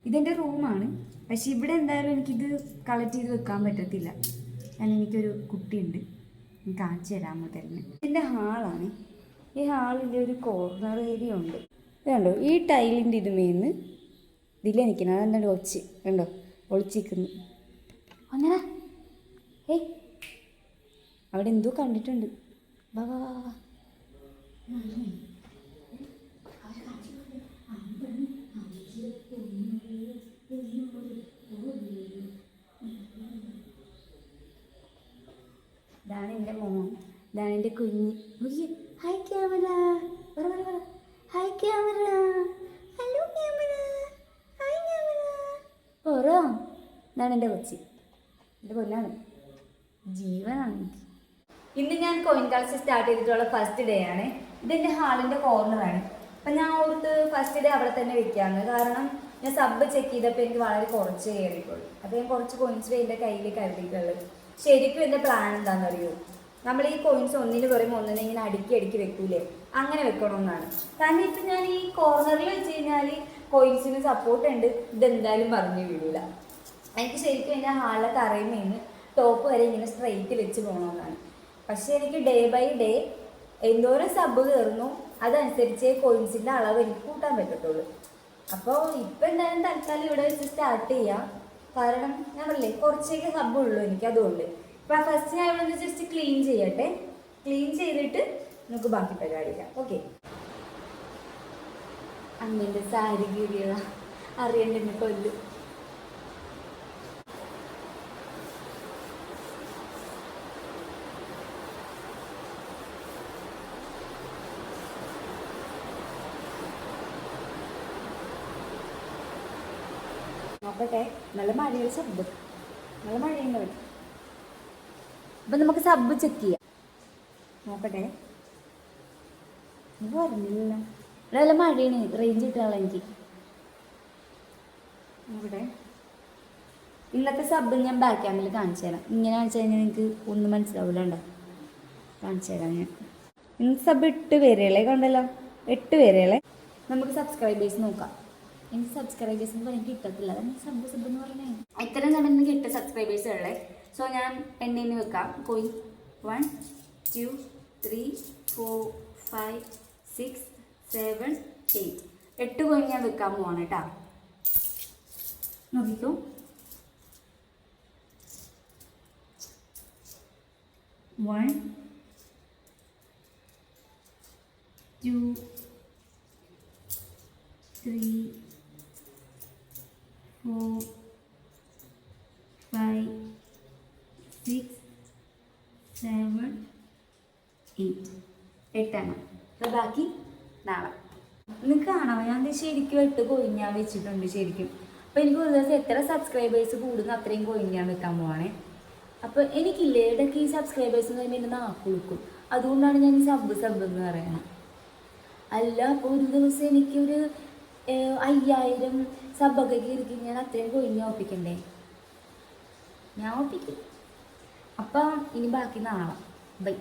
ഇതെൻ്റെ റൂമാണ്. പക്ഷെ ഇവിടെ എന്തായാലും എനിക്കിത് കളക്ട് ചെയ്ത് വെക്കാൻ പറ്റത്തില്ല. എനിക്കൊരു കുട്ടിയുണ്ട്, കാണിച്ചു തരാൻ മുതലിന്. ഇതിൻ്റെ ഹാളാണ്. ഈ ഹാളിൻ്റെ ഒരു കോർണർ ഏരിയ ഉണ്ട്. കണ്ടോ, ഈ ടൈലിൻ്റെ ഇതുമേന്ന് ഇതിലേ നിൽക്കുന്നത്. അതെന്താ ഒച്ച് കണ്ടോ, ഒളിച്ചിരിക്കുന്നു. അങ്ങനെ ഏയ് അവിടെ എന്തോ കണ്ടിട്ടുണ്ട്. വാ വാ വാ വാ. ഇതാണ് എൻ്റെ മോൻ, ഇതാണ് എൻ്റെ കുഞ്ഞ്. Hi camera, hi camera, hello camera, hi camera. ഓരോ ഇതാണ് എൻ്റെ കൊച്ചി, എൻ്റെ കൊല്ലാണ്, ജീവനാണ് എനിക്ക്. ഇന്ന് ഞാൻ കോയിൻ കളക്ഷൻ സ്റ്റാർട്ട് ചെയ്തിട്ടുള്ള ഫസ്റ്റ് ഡേ ആണ്. ഇതെൻ്റെ ഹാളിൻ്റെ കോർണറാണ്. അപ്പം ഞാൻ ഓർത്ത് ഫസ്റ്റ് ഡേ അവിടെ തന്നെ വെക്കാമെന്ന്. കാരണം ഞാൻ സബ് ചെക്ക് ചെയ്തപ്പോൾ എനിക്ക് വളരെ കുറച്ച് കയറിയിട്ടുള്ളൂ. അപ്പോൾ ഞാൻ കുറച്ച് കോയിൻസ് എൻ്റെ കയ്യിൽ കരുതിയിട്ടുള്ളത്. ശരിക്കും എൻ്റെ പ്ലാൻ എന്താണെന്നറിയോ, നമ്മൾ ഈ കോയിൻസ് ഒന്നിന് പുറമെ ഒന്നിനെ ഇങ്ങനെ അടുക്കി വെക്കൂലേ, അങ്ങനെ വെക്കണമെന്നാണ്. കാരണം ഇപ്പം ഞാൻ ഈ കോർണറിൽ വെച്ച് കഴിഞ്ഞാൽ കോയിൻസിന് സപ്പോർട്ട് ഉണ്ട്, ഇതെന്തായാലും പറഞ്ഞു വീഴില്ല. എനിക്ക് ശരിക്കും എൻ്റെ ഹാളിലെ തറയിൽ നിന്ന് ടോപ്പ് വരെ ഇങ്ങനെ സ്ട്രെയിറ്റ് വെച്ച് പോകണമെന്നാണ്. പക്ഷേ എനിക്ക് ഡേ ബൈ ഡേ എന്തോരം സബ് കയറുന്നു അതനുസരിച്ച് കോയിൻസിൻ്റെ അളവ് എനിക്ക് കൂട്ടാൻ പറ്റത്തുള്ളൂ. അപ്പോൾ ഇപ്പം എന്തായാലും തൽക്കാലം ഇവിടെ വെച്ച് സ്റ്റാർട്ട് ചെയ്യാം. കാരണം ഞാൻ പറഞ്ഞില്ലേ കുറച്ചേക്ക് സബ്ബുള്ളൂ എനിക്ക്, അതുകൊണ്ട് ഇപ്പം ഫസ്റ്റ് ഞാൻ ഇവിടെ നിന്ന് ജസ്റ്റ് ക്ലീൻ ചെയ്യട്ടെ. ക്ലീൻ ചെയ്തിട്ട് നമുക്ക് ബാക്കി പരിപാടിക്കാം. ഓക്കെ. അമ്മേൻ്റെ സാരി കീറിയതാ, അറിയണ്ടെന്ന് കൊല്ലും. നോക്കട്ടെ, നല്ല മഴയുടെ ശബ്ദം, നല്ല മഴയുണ്ടാവും. അപ്പം നമുക്ക് സബ് ചെക്ക് ചെയ്യാം. നോക്കട്ടെ, ഇത് പറഞ്ഞില്ല, ഇവിടെ നല്ല മഴയാണ്, റേഞ്ച് കിട്ടാനുള്ള എനിക്ക്. നോക്കട്ടെ, ഇന്നത്തെ സബ് ഞാൻ ബാക്ക് ക്യാമിൽ കാണിച്ചു തരാം. ഇങ്ങനെ കാണിച്ചു കഴിഞ്ഞാൽ നിങ്ങൾക്ക് ഒന്നും മനസ്സിലാവില്ല. ഉണ്ടോ, കാണിച്ചു തരാം ഞാൻ. ഇന്നത്തെ സബ് 8 പേരുകളെ കണ്ടല്ലോ, 8 പേരുകളെ. നമുക്ക് സബ്സ്ക്രൈബേഴ്സ് നോക്കാം. എനിക്ക് സബ്സ്ക്രൈബേഴ്സ് എന്ന് പറയാൻ കിട്ടത്തില്ല, അതാണ് സബ് എന്ന് പറഞ്ഞാൽ. ഇത്രയും സമയത്ത് കിട്ടുക സബ്സ്ക്രൈബേഴ്സ് ഉള്ളത്. സോ ഞാൻ എൻ്റെ നിന്ന് വെക്കാം. കോയിൻ 1 2 3 4 5 6 7 8 8 കോയിൻ ഞാൻ വെക്കാൻ പോവാണ് കേട്ടോ. നോക്കിക്കോ, 1 2 3 4 5 6 7 8 8 അപ്പോൾ ബാക്കി നാളെ നിങ്ങൾക്ക് കാണാം. ഞാൻ ശരിക്കും 8 കോയിൻ ഞാൻ വെച്ചിട്ടുണ്ട് ശരിക്കും. അപ്പോൾ എനിക്ക് ഒരു ദിവസം എത്ര സബ്സ്ക്രൈബേഴ്സ് കൂടുന്നു അത്രയും കോയിൻ ഞാൻ വെക്കാൻ പോവാണേ. അപ്പോൾ എനിക്കില്ലേ ഇടയ്ക്ക് ഈ സബ്സ്ക്രൈബേഴ്സ് എന്ന് പറയുമ്പോൾ എൻ്റെ നാക്ക് കൊടുക്കും. അതുകൊണ്ടാണ് ഞാൻ സബ് എന്ന് പറയുന്നത്. അല്ല, അപ്പോൾ ഒരു ദിവസം എനിക്കൊരു 5000 സബ്ബൊക്കെ കയറി ഞാൻ അത്രയും കോയിൻ ഞാൻ ഒപ്പിക്കണ്ടേ? ഞാൻ ഒപ്പിക്കും. അപ്പം ഇനി ബാക്കി നാളെ. ബൈ.